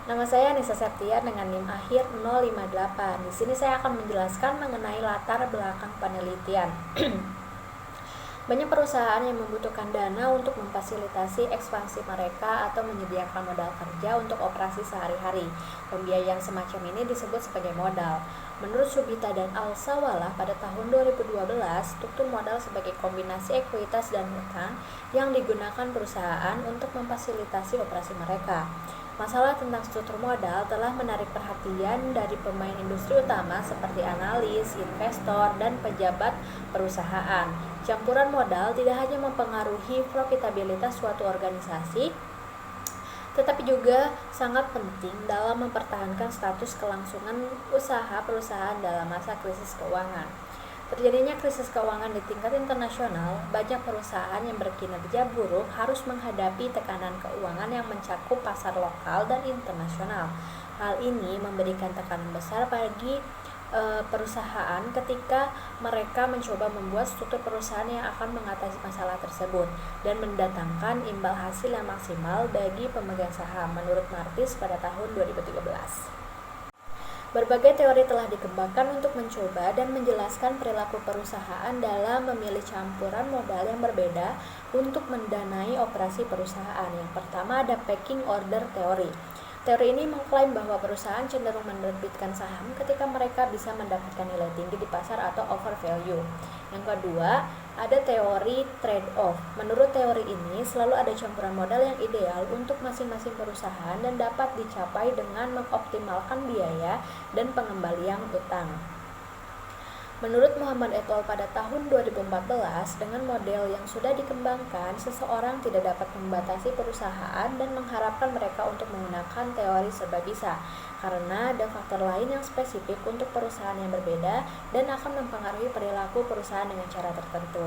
Nama saya Nisa Septian dengan NIM akhir 058. Di sini saya akan menjelaskan mengenai latar belakang penelitian. Banyak perusahaan yang membutuhkan dana untuk memfasilitasi ekspansi mereka atau menyediakan modal kerja untuk operasi sehari-hari. Pembiayaan semacam ini disebut sebagai modal. Menurut Subita dan Al-Sawalah pada tahun 2012, struktur modal sebagai kombinasi ekuitas dan hutang yang digunakan perusahaan untuk memfasilitasi operasi mereka. Masalah tentang struktur modal telah menarik perhatian dari pemain industri utama seperti analis, investor, dan pejabat perusahaan. Campuran modal tidak hanya mempengaruhi profitabilitas suatu organisasi, tetapi juga sangat penting dalam mempertahankan status kelangsungan usaha perusahaan dalam masa krisis keuangan. Terjadinya krisis keuangan di tingkat internasional, banyak perusahaan yang berkinerja buruk harus menghadapi tekanan keuangan yang mencakup pasar lokal dan internasional. Hal ini memberikan tekanan besar bagi perusahaan ketika mereka mencoba membuat struktur perusahaan yang akan mengatasi masalah tersebut dan mendatangkan imbal hasil yang maksimal bagi pemegang saham, menurut Martis pada tahun 2013. Berbagai teori telah dikembangkan untuk mencoba dan menjelaskan perilaku perusahaan dalam memilih campuran modal yang berbeda untuk mendanai operasi perusahaan. Yang pertama ada pecking order teori. Teori ini mengklaim bahwa perusahaan cenderung menerbitkan saham ketika mereka bisa mendapatkan nilai tinggi di pasar atau over value. Yang kedua, ada teori trade-off. Menurut teori ini, selalu ada campuran modal yang ideal untuk masing-masing perusahaan dan dapat dicapai dengan mengoptimalkan biaya dan pengembalian utang. Menurut Muhammad et al. Pada tahun 2014, dengan model yang sudah dikembangkan, seseorang tidak dapat membatasi perusahaan dan mengharapkan mereka untuk menggunakan teori serba bisa, karena ada faktor lain yang spesifik untuk perusahaan yang berbeda dan akan mempengaruhi perilaku perusahaan dengan cara tertentu.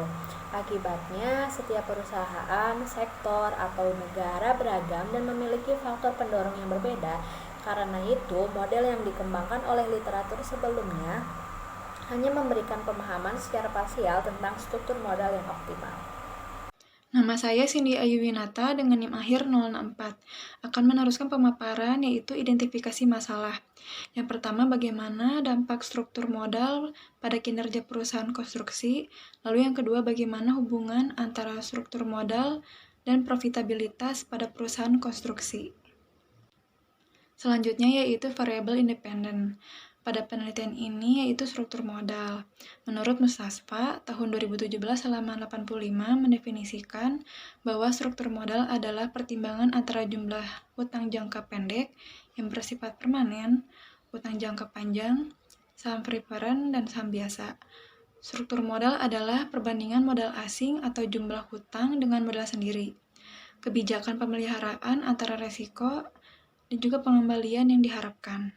Akibatnya, setiap perusahaan, sektor, atau negara beragam dan memiliki faktor pendorong yang berbeda. Karena itu, model yang dikembangkan oleh literatur sebelumnya hanya memberikan pemahaman secara parsial tentang struktur modal yang optimal. Nama saya Cindy Ayuwinata dengan NIM akhir 064. Akan meneruskan pemaparan yaitu identifikasi masalah. Yang pertama, bagaimana dampak struktur modal pada kinerja perusahaan konstruksi. Lalu yang kedua, bagaimana hubungan antara struktur modal dan profitabilitas pada perusahaan konstruksi. Selanjutnya yaitu variabel independen. Pada penelitian ini yaitu struktur modal. Menurut Mustasfa, tahun 2017 halaman 85 mendefinisikan bahwa struktur modal adalah pertimbangan antara jumlah hutang jangka pendek yang bersifat permanen, hutang jangka panjang, saham preferred, dan saham biasa. Struktur modal adalah perbandingan modal asing atau jumlah hutang dengan modal sendiri, kebijakan pemeliharaan antara resiko, dan juga pengembalian yang diharapkan.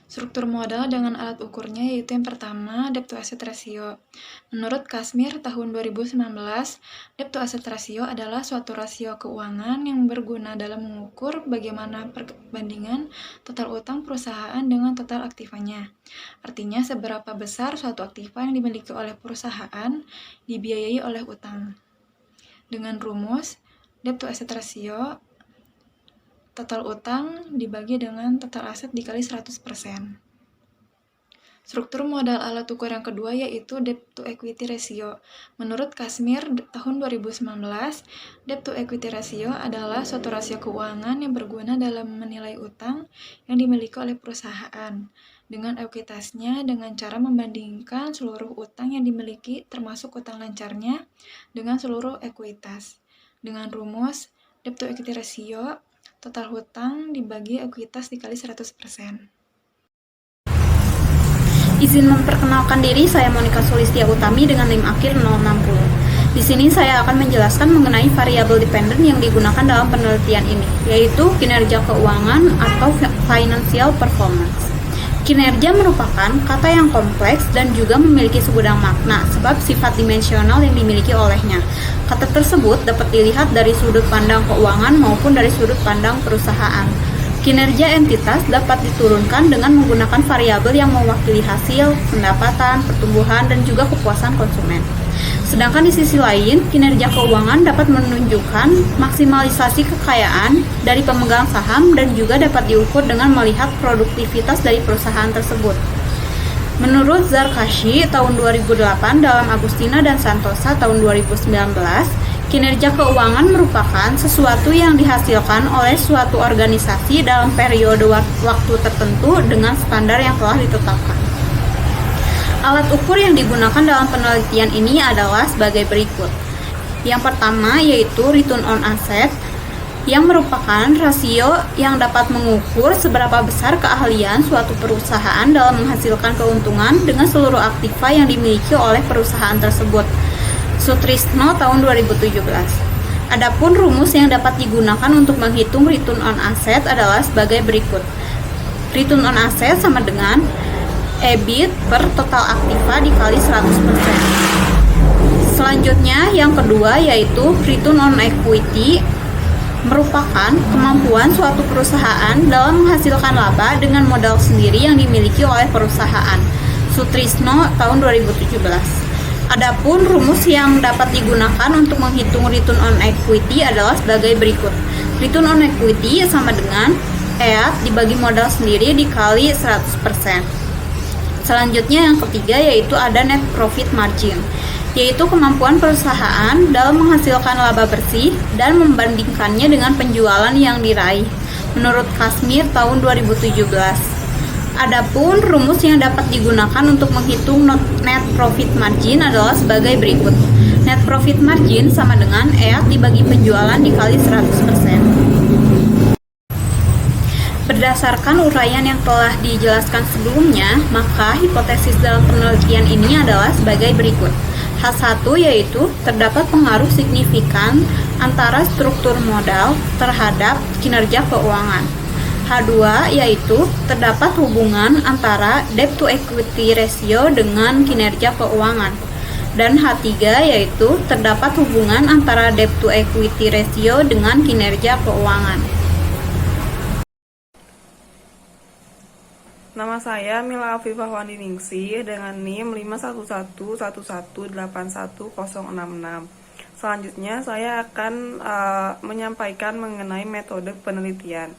Struktur modal dengan alat ukurnya yaitu yang pertama, debt to asset ratio. Menurut Kasmir tahun 2019, debt to asset ratio adalah suatu rasio keuangan yang berguna dalam mengukur bagaimana perbandingan total utang perusahaan dengan total aktivanya. Artinya, seberapa besar suatu aktiva yang dimiliki oleh perusahaan dibiayai oleh utang. Dengan rumus, debt to asset ratio total utang dibagi dengan total aset dikali 100%. Struktur modal alat ukur yang kedua yaitu debt to equity ratio. Menurut Kasmir tahun 2019, debt to equity ratio adalah suatu rasio keuangan yang berguna dalam menilai utang yang dimiliki oleh perusahaan dengan ekuitasnya dengan cara membandingkan seluruh utang yang dimiliki termasuk utang lancarnya dengan seluruh ekuitas. Dengan rumus debt to equity ratio total hutang dibagi ekuitas dikali 100%. Izin memperkenalkan diri, saya Monika Sulistia Utami dengan NIM akhir 060. Di sini saya akan menjelaskan mengenai variabel dependen yang digunakan dalam penelitian ini, yaitu kinerja keuangan atau financial performance. Kinerja merupakan kata yang kompleks dan juga memiliki segudang makna sebab sifat dimensional yang dimiliki olehnya. Kata tersebut dapat dilihat dari sudut pandang keuangan maupun dari sudut pandang perusahaan. Kinerja entitas dapat diturunkan dengan menggunakan variabel yang mewakili hasil, pendapatan, pertumbuhan, dan juga kepuasan konsumen. Sedangkan di sisi lain, kinerja keuangan dapat menunjukkan maksimalisasi kekayaan dari pemegang saham dan juga dapat diukur dengan melihat produktivitas dari perusahaan tersebut. Menurut Zarkashi tahun 2008 dalam Agustina dan Santosa tahun 2019, kinerja keuangan merupakan sesuatu yang dihasilkan oleh suatu organisasi dalam periode waktu tertentu dengan standar yang telah ditetapkan. Alat ukur yang digunakan dalam penelitian ini adalah sebagai berikut. Yang pertama yaitu return on asset, yang merupakan rasio yang dapat mengukur seberapa besar keahlian suatu perusahaan dalam menghasilkan keuntungan dengan seluruh aktiva yang dimiliki oleh perusahaan tersebut. Sutrisno tahun 2017. Adapun rumus yang dapat digunakan untuk menghitung return on asset adalah sebagai berikut. Return on asset sama dengan EBIT per total aktiva dikali 100%. Selanjutnya yang kedua yaitu return on equity, merupakan kemampuan suatu perusahaan dalam menghasilkan laba dengan modal sendiri yang dimiliki oleh perusahaan. Sutrisno tahun 2017. Adapun rumus yang dapat digunakan untuk menghitung return on equity adalah sebagai berikut. Return on equity sama dengan EAT dibagi modal sendiri dikali 100%. Selanjutnya yang ketiga yaitu ada net profit margin, yaitu kemampuan perusahaan dalam menghasilkan laba bersih dan membandingkannya dengan penjualan yang diraih. Menurut Kasmir tahun 2017. Adapun rumus yang dapat digunakan untuk menghitung net profit margin adalah sebagai berikut. Net profit margin sama dengan EAT dibagi penjualan dikali 100%. Berdasarkan uraian yang telah dijelaskan sebelumnya, maka hipotesis dalam penelitian ini adalah sebagai berikut. H1 yaitu terdapat pengaruh signifikan antara struktur modal terhadap kinerja keuangan. H2 yaitu terdapat hubungan antara debt to equity ratio dengan kinerja keuangan. Dan H3 yaitu terdapat hubungan antara debt to equity ratio dengan kinerja keuangan. Nama saya Mila Afifah Wandiningsih dengan NIM 51111818066. Selanjutnya saya akan menyampaikan mengenai metode penelitian.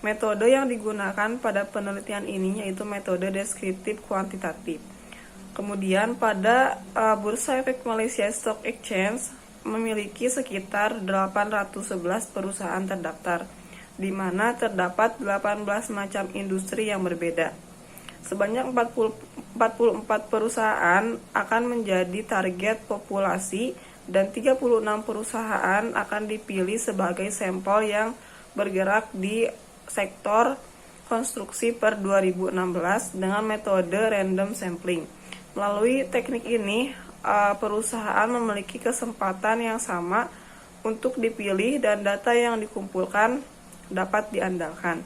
Metode yang digunakan pada penelitian ini yaitu metode deskriptif kuantitatif. Kemudian pada Bursa Efek Malaysia Stock Exchange memiliki sekitar 811 perusahaan terdaftar, di mana terdapat 18 macam industri yang berbeda. Sebanyak 44 perusahaan akan menjadi target populasi dan 36 perusahaan akan dipilih sebagai sampel yang bergerak di sektor konstruksi per 2016 dengan metode random sampling. Melalui teknik ini, perusahaan memiliki kesempatan yang sama untuk dipilih dan data yang dikumpulkan dapat diandalkan.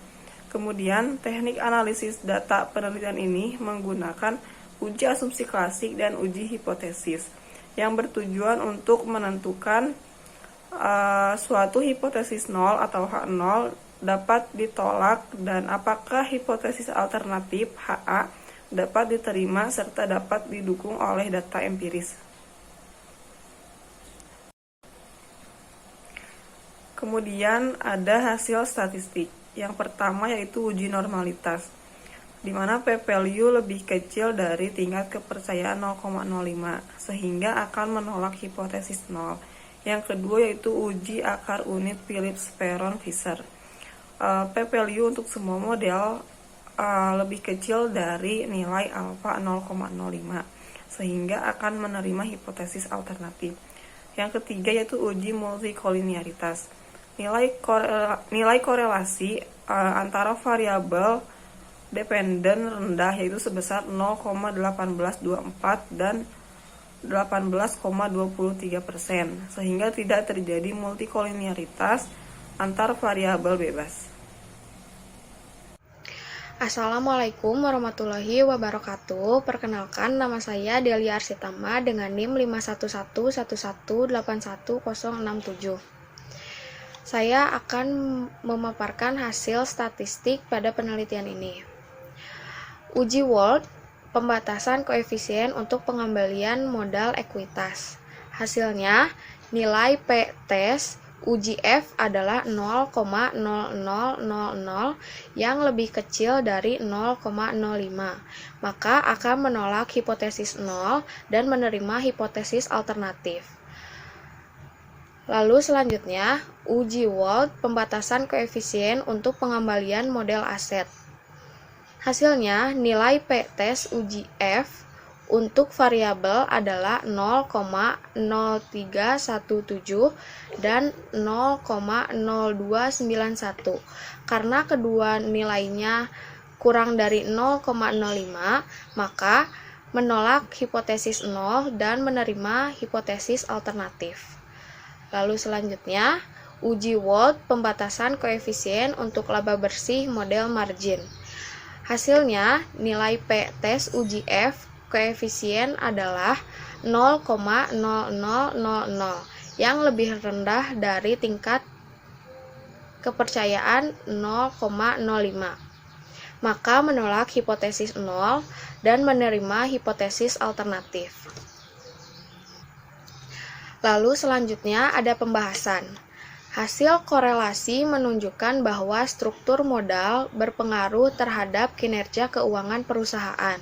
Kemudian, teknik analisis data penelitian ini menggunakan uji asumsi klasik dan uji hipotesis yang bertujuan untuk menentukan suatu hipotesis 0 atau H0 dapat ditolak dan apakah hipotesis alternatif HA dapat diterima serta dapat didukung oleh data empiris. Kemudian ada hasil statistik. Yang pertama yaitu uji normalitas, di mana p-value lebih kecil dari tingkat kepercayaan 0,05 sehingga akan menolak hipotesis 0. Yang kedua yaitu uji akar unit Phillips-Perron-Fisher. P-value untuk semua model lebih kecil dari nilai alfa 0,05 sehingga akan menerima hipotesis alternatif. Yang ketiga yaitu uji multikolinearitas. Nilai korelasi antara variabel dependen rendah yaitu sebesar 0,1824 dan 18,23% sehingga tidak terjadi multikolinearitas antar variabel bebas. Assalamualaikum warahmatullahi wabarakatuh. Perkenalkan, nama saya Delia Arsitama dengan NIM 51111818067. Saya akan memaparkan hasil statistik pada penelitian ini. Uji Wald pembatasan koefisien untuk pengembalian modal ekuitas. Hasilnya, nilai P tes uji F adalah 0,0000 yang lebih kecil dari 0,05. Maka akan menolak hipotesis 0 dan menerima hipotesis alternatif. Lalu selanjutnya, uji Wold pembatasan koefisien untuk pengembalian model aset. Hasilnya, nilai P tes uji F untuk variabel adalah 0,0317 dan 0,0291. Karena kedua nilainya kurang dari 0,05, maka menolak hipotesis 0 dan menerima hipotesis alternatif. Lalu selanjutnya, uji Wold pembatasan koefisien untuk laba bersih model margin. Hasilnya, nilai P tes uji F koefisien adalah 0,0000 yang lebih rendah dari tingkat kepercayaan 0,05. Maka menolak hipotesis 0 dan menerima hipotesis alternatif. Lalu selanjutnya ada pembahasan. Hasil korelasi menunjukkan bahwa struktur modal berpengaruh terhadap kinerja keuangan perusahaan,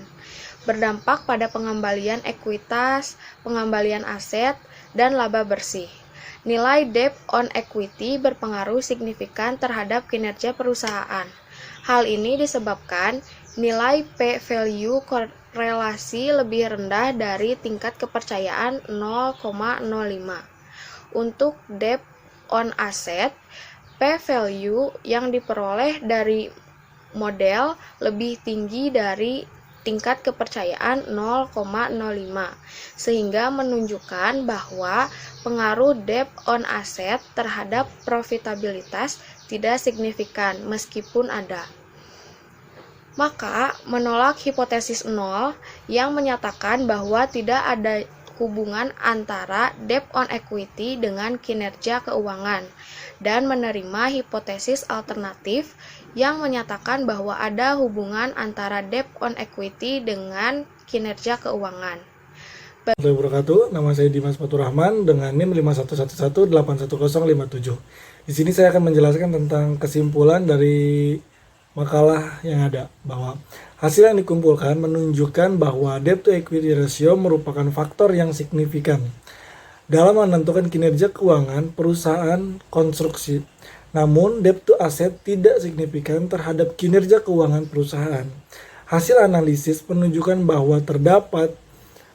berdampak pada pengembalian ekuitas, pengembalian aset, dan laba bersih. Nilai debt on equity berpengaruh signifikan terhadap kinerja perusahaan. Hal ini disebabkan nilai P-value korelasi lebih rendah dari tingkat kepercayaan 0,05. Untuk debt on asset, P-value yang diperoleh dari model lebih tinggi dari tingkat kepercayaan 0,05, sehingga menunjukkan bahwa pengaruh debt on asset terhadap profitabilitas tidak signifikan meskipun ada. Maka, menolak hipotesis 0 yang menyatakan bahwa tidak ada hubungan antara debt on equity dengan kinerja keuangan, dan menerima hipotesis alternatif yang menyatakan bahwa ada hubungan antara debt on equity dengan kinerja keuangan. Assalamualaikum warahmatullahi wabarakatuh. Nama saya Dimas Faturrahman dengan NIM 511181057. Di sini saya akan menjelaskan tentang kesimpulan dari makalah yang ada, bahwa hasil yang dikumpulkan menunjukkan bahwa debt to equity ratio merupakan faktor yang signifikan dalam menentukan kinerja keuangan perusahaan konstruksi. Namun, debt to asset tidak signifikan terhadap kinerja keuangan perusahaan. Hasil analisis menunjukkan bahwa terdapat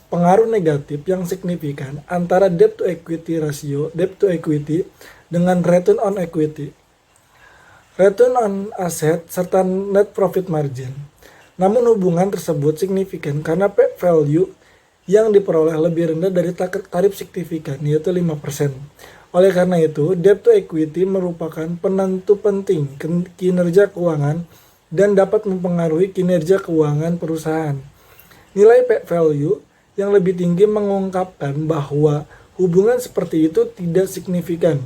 pengaruh negatif yang signifikan antara debt to equity ratio, debt to equity, dengan return on equity, return on asset, serta net profit margin. Namun hubungan tersebut signifikan karena P-value yang diperoleh lebih rendah dari tarif signifikan, yaitu 5%. Oleh karena itu, debt to equity merupakan penentu penting kinerja keuangan dan dapat mempengaruhi kinerja keuangan perusahaan. Nilai P-value yang lebih tinggi mengungkapkan bahwa hubungan seperti itu tidak signifikan.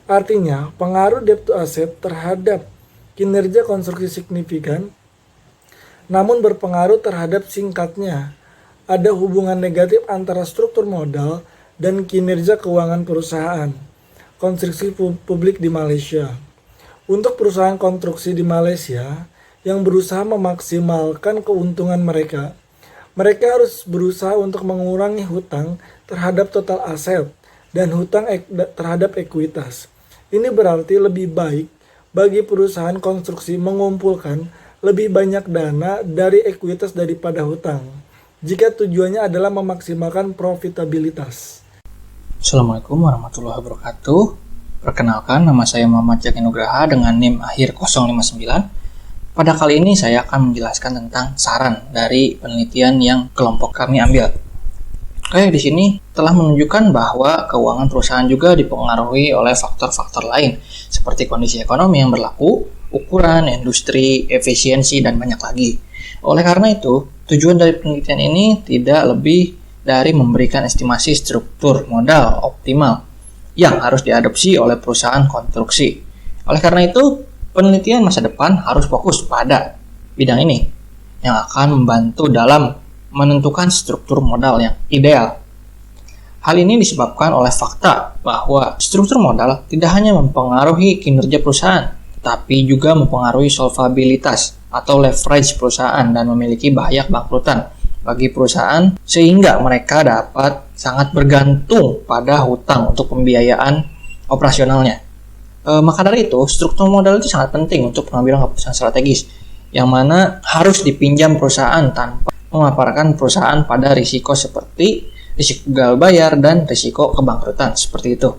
Artinya, pengaruh debt to asset terhadap kinerja konstruksi signifikan, namun berpengaruh terhadap singkatnya. Ada hubungan negatif antara struktur modal dan kinerja keuangan perusahaan konstruksi publik di Malaysia. Untuk perusahaan konstruksi di Malaysia yang berusaha memaksimalkan keuntungan mereka harus berusaha untuk mengurangi hutang terhadap total aset dan hutang terhadap ekuitas. Ini berarti lebih baik bagi perusahaan konstruksi mengumpulkan lebih banyak dana dari ekuitas daripada hutang, jika tujuannya adalah memaksimalkan profitabilitas. Assalamualaikum warahmatullahi wabarakatuh. Perkenalkan, nama saya Muhammad Jaki Nugraha dengan NIM akhir 059. Pada kali ini saya akan menjelaskan tentang saran dari penelitian yang kelompok kami ambil. Oke, di sini telah menunjukkan bahwa keuangan perusahaan juga dipengaruhi oleh faktor-faktor lain seperti kondisi ekonomi yang berlaku, ukuran, industri, efisiensi, dan banyak lagi. Oleh karena itu, tujuan dari penelitian ini tidak lebih dari memberikan estimasi struktur modal optimal yang harus diadopsi oleh perusahaan konstruksi. Oleh karena itu, penelitian masa depan harus fokus pada bidang ini yang akan membantu dalam menentukan struktur modal yang ideal. Hal ini disebabkan oleh fakta bahwa struktur modal tidak hanya mempengaruhi kinerja perusahaan, tetapi juga mempengaruhi solvabilitas atau leverage perusahaan dan memiliki bahaya kebangkrutan bagi perusahaan, sehingga mereka dapat sangat bergantung pada hutang untuk pembiayaan operasionalnya. Maka dari itu, struktur modal itu sangat penting untuk pengambilan keputusan strategis, yang mana harus dipinjam perusahaan tanpa memaparkan perusahaan pada risiko seperti risiko gagal bayar dan risiko kebangkrutan, seperti itu.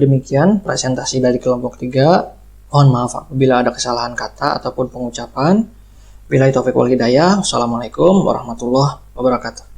Demikian presentasi dari kelompok 3. Mohon maaf apabila ada kesalahan kata ataupun pengucapan. Billahi taufiq wal hidayah. Wassalamualaikum warahmatullahi wabarakatuh.